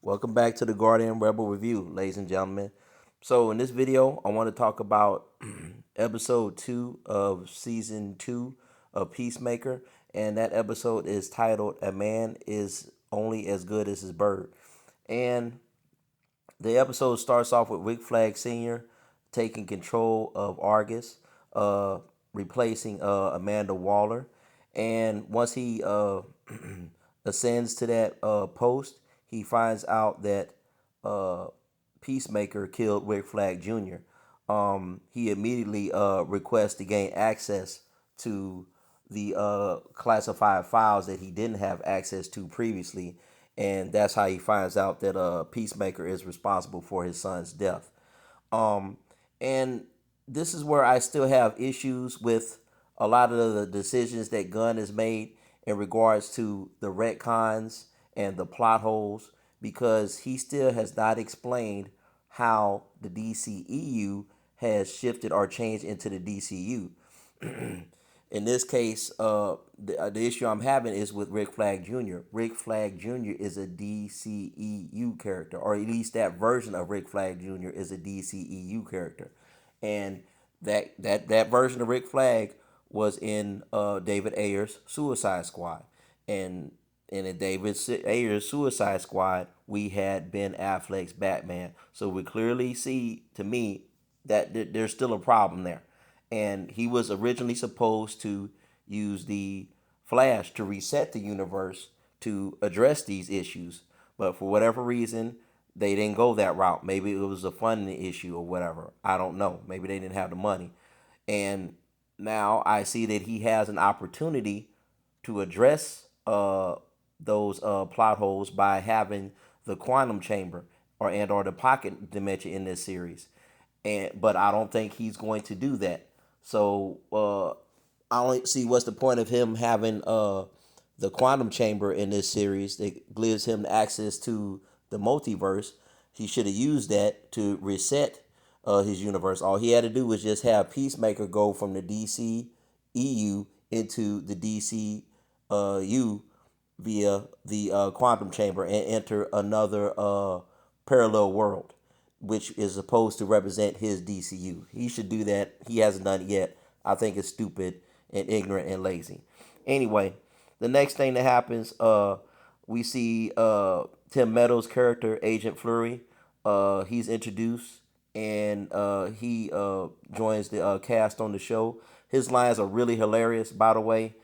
Welcome back to the Guardian Rebel Review, ladies and gentlemen. So, in this video, I want to talk about episode 2 of season 2 of Peacemaker, and that episode is titled A Man is Only as Good as His Bird. And the episode starts off with Rick Flag Sr. taking control of Argus, uh, replacing Amanda Waller. And once he ascends to that post, he finds out that uh, Peacemaker killed Rick Flag Jr. He immediately requests to gain access to the classified files that he didn't have access to previously, and that's how he finds out that Peacemaker is responsible for his son's death. Um, and this is where I still have issues with a lot of the decisions that Gunn has made in regards to the retcons and the plot holes, because he still has not explained how the DCEU has shifted or changed into the DCU. In this case, the issue I'm having is with Rick Flag Jr. Rick Flag Jr. is a DCEU character, or at least that version of Rick Flag Jr. is a DCEU character, and that version of Rick Flag was in David Ayer's Suicide Squad, and in David Ayer's Suicide Squad, we had Ben Affleck's Batman. So we clearly see, to me, that there's still a problem there. And he was originally supposed to use the Flash to reset the universe to address these issues. But for whatever reason, they didn't go that route. Maybe it was a funding issue or whatever. I don't know. Maybe they didn't have the money. And now I see that he has an opportunity to address those plot holes by having the quantum chamber or the pocket dimension in this series. But I don't think he's going to do that. So I don't see what's the point of him having the quantum chamber in this series that gives him access to the multiverse. He should have used that to reset his universe. All he had to do was just have Peacemaker go from the DC EU into the DC U via the quantum chamber and enter another parallel world, which is supposed to represent his DCU. He should do that. He hasn't done it yet. I think it's stupid and ignorant and lazy. Anyway, the next thing that happens, we see Tim Meadows' character, Agent Flurry. He's introduced, and he joins the cast on the show. His lines are really hilarious, by the way.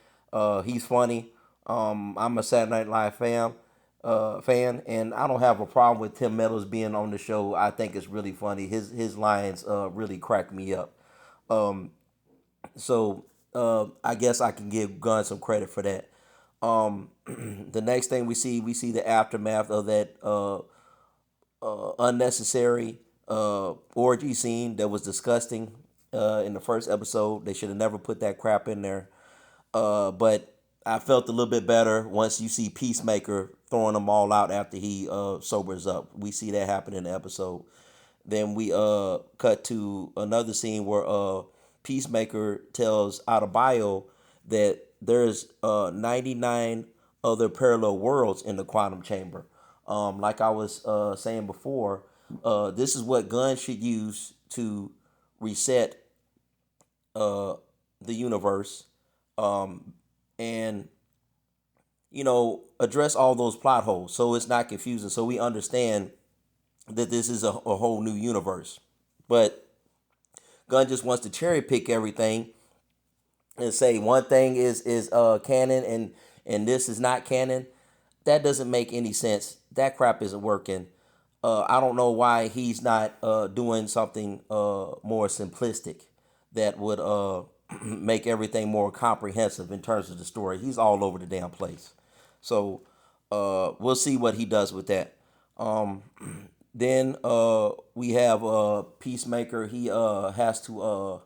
He's funny. I'm a Saturday Night Live fan, and I don't have a problem with Tim Meadows being on the show. I think it's really funny. His lines really crack me up. So I guess I can give Gunn some credit for that. The next thing we see the aftermath of that unnecessary orgy scene that was disgusting in the first episode. They should have never put that crap in there. But I felt a little bit better once you see Peacemaker throwing them all out after he sobers up. We see that happen in the episode. Then we cut to another scene where Peacemaker tells Adebayo that there's 99 other parallel worlds in the quantum chamber. Like I was saying before, this is what Gunn should use to reset the universe, and address all those plot holes so it's not confusing, so we understand that this is a whole new universe. But Gunn just wants to cherry pick everything and say one thing is canon and this is not canon. That doesn't make any sense. That crap isn't working. I don't know why he's not doing something more simplistic that would make everything more comprehensive in terms of the story. He's all over the damn place. So we'll see what he does with that. Then we have Peacemaker. He has to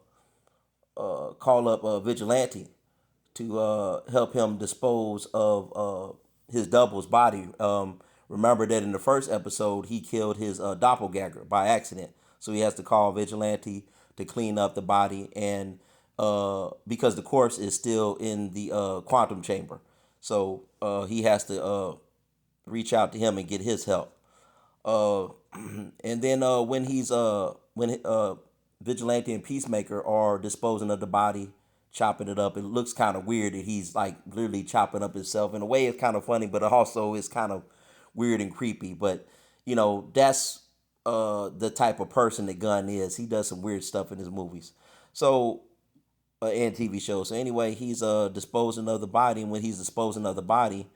call up Vigilante to help him dispose of his double's body. Remember that in the first episode, he killed his doppelganger by accident. So he has to call Vigilante to clean up the body, and because the corpse is still in the quantum chamber. So he has to reach out to him and get his help. Uh, and then when he's when Vigilante and Peacemaker are disposing of the body, chopping it up, it looks kind of weird that he's like literally chopping up himself. In a way, it's kind of funny, but also it's kind of weird and creepy. But that's the type of person that Gunn is. He does some weird stuff in his movies. So and TV shows. So anyway, he's disposing of the body, and when he's disposing of the body,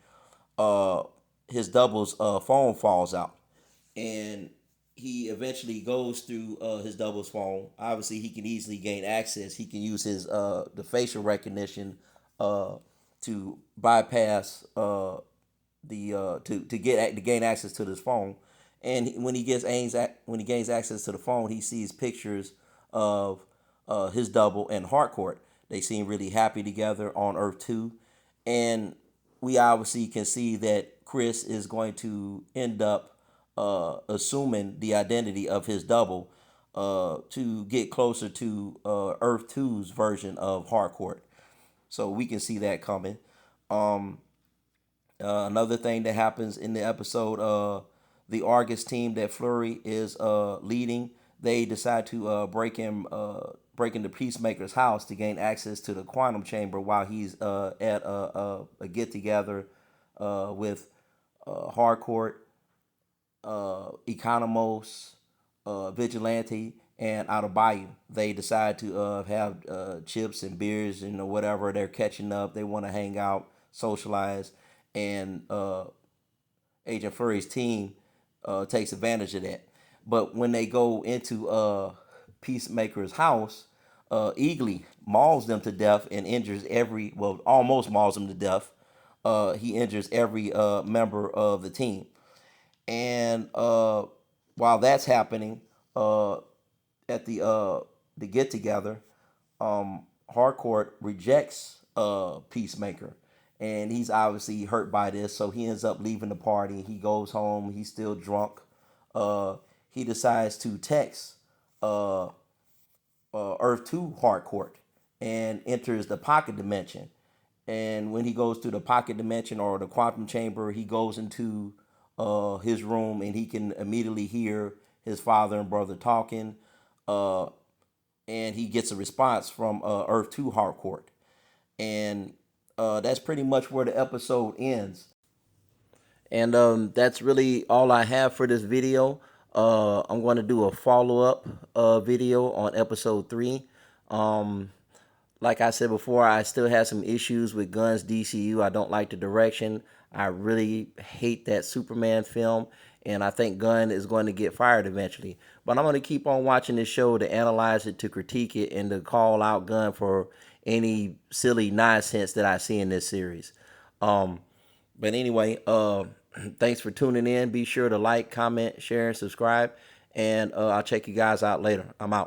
uh his double's phone falls out, and he eventually goes through his double's phone. Obviously, he can easily gain access. He can use his the facial recognition uh to bypass to gain access to this phone. And when he gains access to the phone, he sees pictures of his double and Harcourt. They seem really happy together on Earth 2, and we obviously can see that Chris is going to end up assuming the identity of his double to get closer to Earth 2's version of Harcourt. So we can see that coming. Um, Another thing that happens in the episode, the Argus team that Flurry is leading, they decide to break into Peacemaker's house to gain access to the quantum chamber while he's at a get together with Harcourt, Economos, Vigilante, and Adebayo. They decide to have chips and beers and whatever. They're catching up. They want to hang out, socialize, and Agent Furry's team takes advantage of that. But when they go into Peacemaker's house, Eagly mauls them to death and injures almost mauls them to death. He injures every member of the team. And while that's happening, at the get together, Harcourt rejects Peacemaker, and he's obviously hurt by this. So he ends up leaving the party. He goes home. He's still drunk. He decides to text uh, Earth 2 Harcourt and enters the pocket dimension. And when he goes to the pocket dimension or the quantum chamber, he goes into his room and he can immediately hear his father and brother talking. Uh, and he gets a response from Earth 2 Harcourt. And that's pretty much where the episode ends. And that's really all I have for this video. I'm going to do a follow up video on episode 3. Um, like I said before, I still have some issues with Gunn's DCU. I don't like the direction. I really hate that Superman film, and I think Gunn is going to get fired eventually. But I'm going to keep on watching this show to analyze it, to critique it, and to call out Gunn for any silly nonsense that I see in this series. Um, but anyway, thanks for tuning in. Be sure to like, comment, share, and subscribe. And I'll check you guys out later. I'm out.